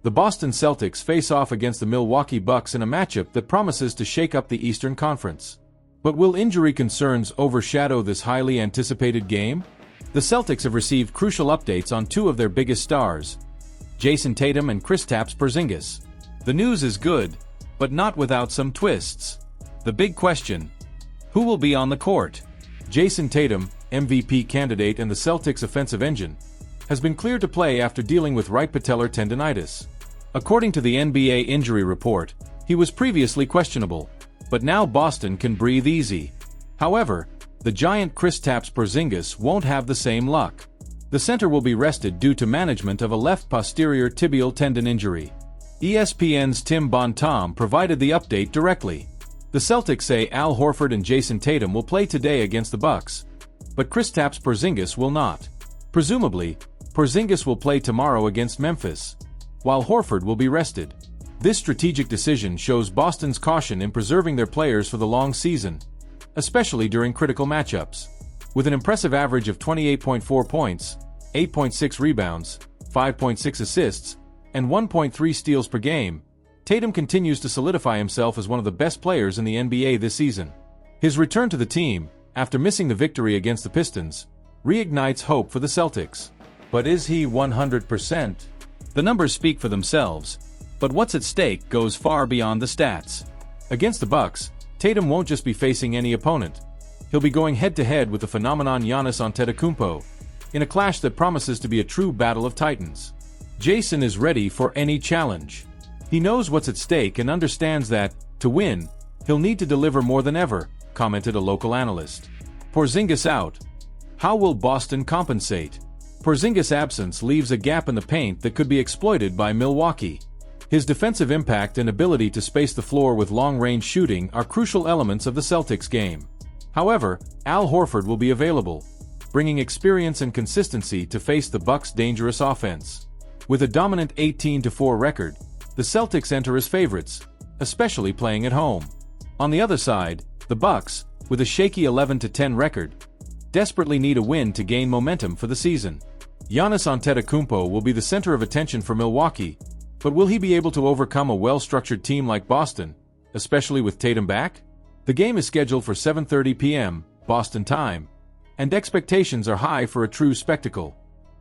The Boston Celtics face off against the Milwaukee Bucks in a matchup that promises to shake up the Eastern Conference. But will injury concerns overshadow this highly anticipated game? The Celtics have received crucial updates on two of their biggest stars, Jayson Tatum and Kristaps Porzingis. The news is good, but not without some twists. The big question: who will be on the court? Jayson Tatum, MVP candidate and the Celtics' offensive engine, has been cleared to play after dealing with right patellar tendonitis. According to the NBA injury report, he was previously questionable, but now Boston can breathe easy. However, the giant Kristaps Porzingis won't have the same luck. The center will be rested due to management of a left posterior tibial tendon injury. ESPN's Tim Bontemps provided the update directly. The Celtics say Al Horford and Jayson Tatum will play today against the Bucks, but Kristaps Porzingis will not. Presumably, Porzingis will play tomorrow against Memphis, while Horford will be rested. This strategic decision shows Boston's caution in preserving their players for the long season, especially during critical matchups. With an impressive average of 28.4 points, 8.6 rebounds, 5.6 assists, and 1.3 steals per game, Tatum continues to solidify himself as one of the best players in the NBA this season. His return to the team, after missing the victory against the Pistons, reignites hope for the Celtics. But is he 100%? The numbers speak for themselves, but what's at stake goes far beyond the stats. Against the Bucks, Tatum won't just be facing any opponent. He'll be going head-to-head with the phenomenon Giannis Antetokounmpo, in a clash that promises to be a true battle of titans. Jayson is ready for any challenge. He knows what's at stake and understands that, to win, he'll need to deliver more than ever, commented a local analyst. Porzingis out. How will Boston compensate? Porzingis' absence leaves a gap in the paint that could be exploited by Milwaukee. His defensive impact and ability to space the floor with long-range shooting are crucial elements of the Celtics game. However, Al Horford will be available, bringing experience and consistency to face the Bucks' dangerous offense. With a dominant 18-4 record, the Celtics enter as favorites, especially playing at home. On the other side, the Bucks, with a shaky 11-10 record, desperately need a win to gain momentum for the season. Giannis Antetokounmpo will be the center of attention for Milwaukee, but will he be able to overcome a well-structured team like Boston, especially with Tatum back? The game is scheduled for 7:30 p.m. Boston time, and expectations are high for a true spectacle.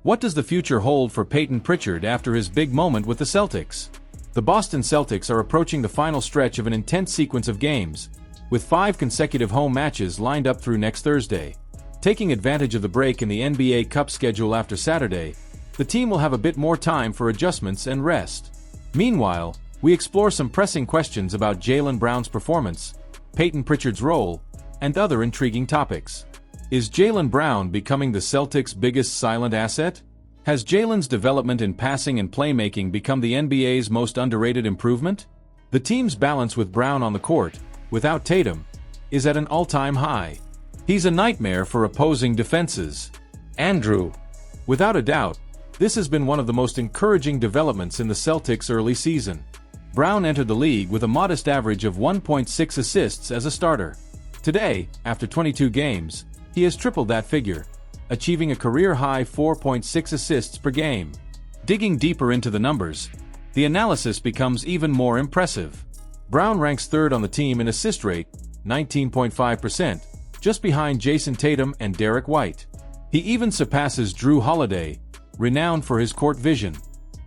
What does the future hold for Peyton Pritchard after his big moment with the Celtics? The Boston Celtics are approaching the final stretch of an intense sequence of games, with 5 consecutive home matches lined up through next Thursday. Taking advantage of the break in the NBA Cup schedule after Saturday, the team will have a bit more time for adjustments and rest. Meanwhile, we explore some pressing questions about Jaylen Brown's performance, Peyton Pritchard's role, and other intriguing topics. Is Jaylen Brown becoming the Celtics' biggest silent asset? Has Jaylen's development in passing and playmaking become the NBA's most underrated improvement? The team's balance with Brown on the court, without Tatum, is at an all-time high. He's a nightmare for opposing defenses. Andrew. Without a doubt, this has been one of the most encouraging developments in the Celtics' early season. Brown entered the league with a modest average of 1.6 assists as a starter. Today, after 22 games, he has tripled that figure, achieving a career-high 4.6 assists per game. Digging deeper into the numbers, the analysis becomes even more impressive. Brown ranks third on the team in assist rate, 19.5%, just behind Jayson Tatum and Derek White. He even surpasses Jrue Holiday, renowned for his court vision.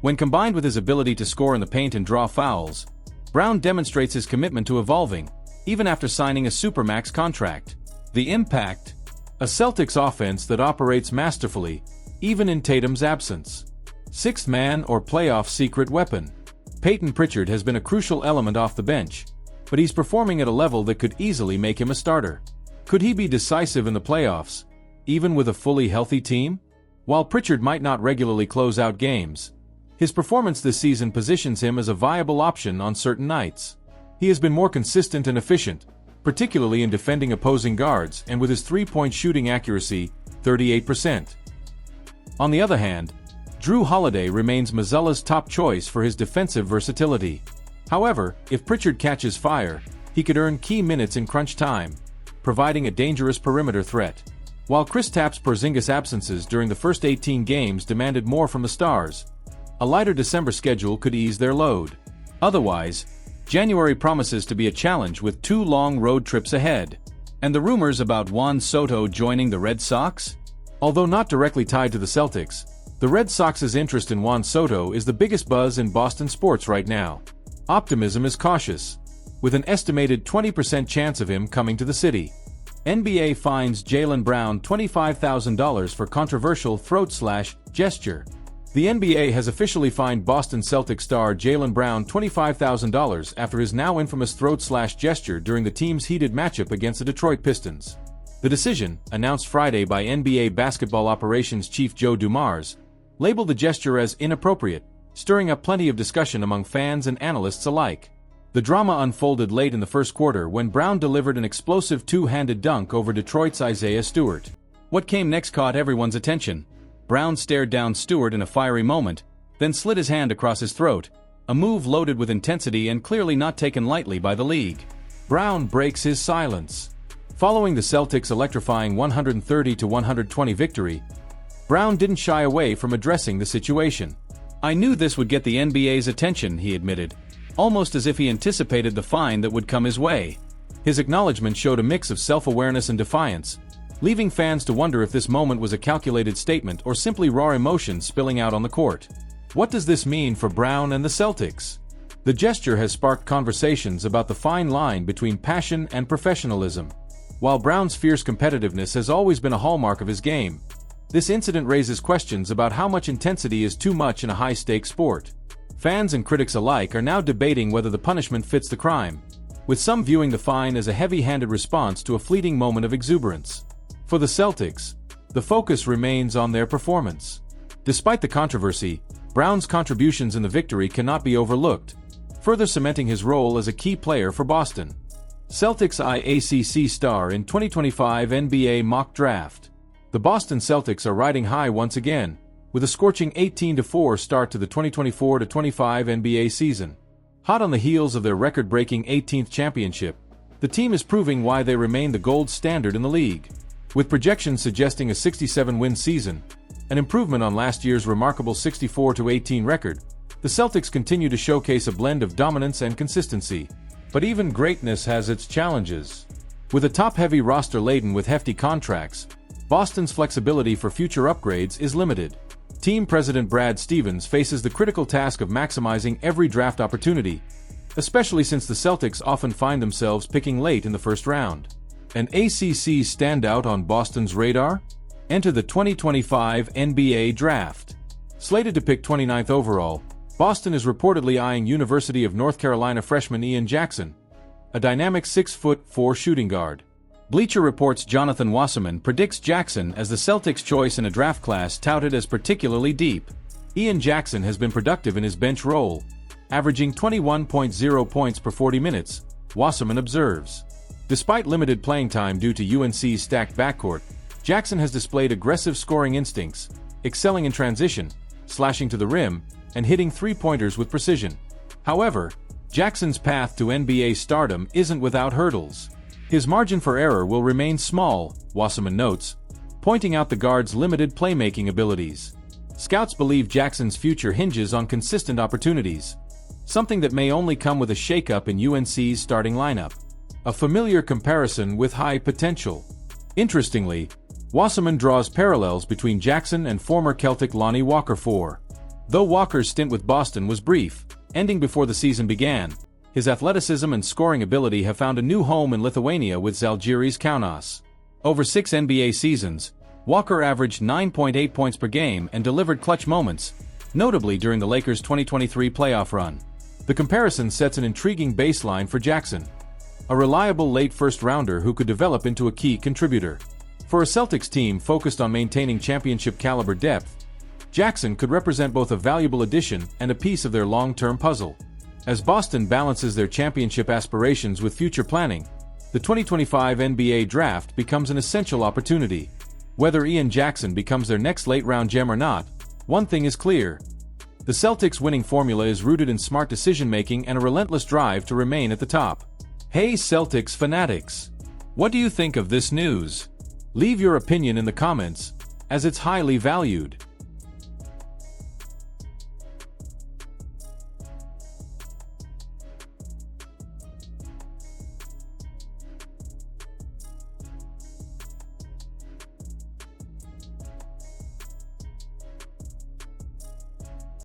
When combined with his ability to score in the paint and draw fouls, Brown demonstrates his commitment to evolving, even after signing a supermax contract. The impact: a Celtics offense that operates masterfully, even in Tatum's absence. Sixth man or playoff secret weapon. Peyton Pritchard has been a crucial element off the bench, but he's performing at a level that could easily make him a starter. Could he be decisive in the playoffs, even with a fully healthy team? While Pritchard might not regularly close out games, his performance this season positions him as a viable option on certain nights. He has been more consistent and efficient, particularly in defending opposing guards and with his three-point shooting accuracy, 38%. On the other hand, Jrue Holiday remains Mazzulla's top choice for his defensive versatility. However, if Pritchard catches fire, he could earn key minutes in crunch time, providing a dangerous perimeter threat. While Kristaps Porzingis' absences during the first 18 games demanded more from the Stars, A lighter December schedule could ease their load. Otherwise, January promises to be a challenge with 2 long road trips ahead. And the rumors about Juan Soto joining the Red Sox? Although not directly tied to the Celtics, the Red Sox's interest in Juan Soto is the biggest buzz in Boston sports right now. Optimism is cautious, with an estimated 20% chance of him coming to the city. NBA fines Jaylen Brown $25,000 for controversial throat-slash-gesture. The NBA has officially fined Boston Celtics star Jaylen Brown $25,000 after his now infamous throat-slash-gesture during the team's heated matchup against the Detroit Pistons. The decision, announced Friday by NBA basketball operations chief Joe Dumars, labeled the gesture as inappropriate, stirring up plenty of discussion among fans and analysts alike. The drama unfolded late in the first quarter when Brown delivered an explosive two-handed dunk over Detroit's Isaiah Stewart. What came next caught everyone's attention. Brown stared down Stewart in a fiery moment, then slid his hand across his throat, a move loaded with intensity and clearly not taken lightly by the league. Brown breaks his silence. Following the Celtics' electrifying 130-120 victory, Brown didn't shy away from addressing the situation. "I knew this would get the NBA's attention," he admitted, almost as if he anticipated the fine that would come his way. His acknowledgement showed a mix of self-awareness and defiance, leaving fans to wonder if this moment was a calculated statement or simply raw emotion spilling out on the court. What does this mean for Brown and the Celtics? The gesture has sparked conversations about the fine line between passion and professionalism. While Brown's fierce competitiveness has always been a hallmark of his game, this incident raises questions about how much intensity is too much in a high-stakes sport. Fans and critics alike are now debating whether the punishment fits the crime, with some viewing the fine as a heavy-handed response to a fleeting moment of exuberance. For the Celtics, the focus remains on their performance. Despite the controversy, Brown's contributions in the victory cannot be overlooked, further cementing his role as a key player for Boston. Celtics eye ACC star in 2025 NBA mock draft. The Boston Celtics are riding high once again, with a scorching 18-4 start to the 2024-25 NBA season. Hot on the heels of their record-breaking 18th championship, the team is proving why they remain the gold standard in the league. With projections suggesting a 67-win season, an improvement on last year's remarkable 64-18 record, the Celtics continue to showcase a blend of dominance and consistency. But even greatness has its challenges. With a top-heavy roster laden with hefty contracts, Boston's flexibility for future upgrades is limited. Team president Brad Stevens faces the critical task of maximizing every draft opportunity, especially since the Celtics often find themselves picking late in the first round. An ACC standout on Boston's radar? Enter the 2025 NBA Draft. Slated to pick 29th overall, Boston is reportedly eyeing University of North Carolina freshman Ian Jackson, a dynamic 6'4" shooting guard. Bleacher Report's Jonathan Wasserman predicts Jackson as the Celtics' choice in a draft class touted as particularly deep. Ian Jackson has been productive in his bench role, averaging 21.0 points per 40 minutes, Wasserman observes. Despite limited playing time due to UNC's stacked backcourt, Jackson has displayed aggressive scoring instincts, excelling in transition, slashing to the rim, and hitting three-pointers with precision. However, Jackson's path to NBA stardom isn't without hurdles. His margin for error will remain small, Wasserman notes, pointing out the guard's limited playmaking abilities. Scouts believe Jackson's future hinges on consistent opportunities, something that may only come with a shakeup in UNC's starting lineup. A familiar comparison with high potential. Interestingly, Wasserman draws parallels between Jackson and former Celtic Lonnie Walker IV. Though Walker's stint with Boston was brief, ending before the season began, his athleticism and scoring ability have found a new home in Lithuania with Žalgiris Kaunas. Over 6 NBA seasons, Walker averaged 9.8 points per game and delivered clutch moments, notably during the Lakers' 2023 playoff run. The comparison sets an intriguing baseline for Jackson, a reliable late first-rounder who could develop into a key contributor. For a Celtics team focused on maintaining championship-caliber depth, Jackson could represent both a valuable addition and a piece of their long-term puzzle. As Boston balances their championship aspirations with future planning, the 2025 NBA Draft becomes an essential opportunity. Whether Ian Jackson becomes their next late-round gem or not, one thing is clear. The Celtics' winning formula is rooted in smart decision-making and a relentless drive to remain at the top. Hey Celtics fanatics! What do you think of this news? Leave your opinion in the comments, as it's highly valued.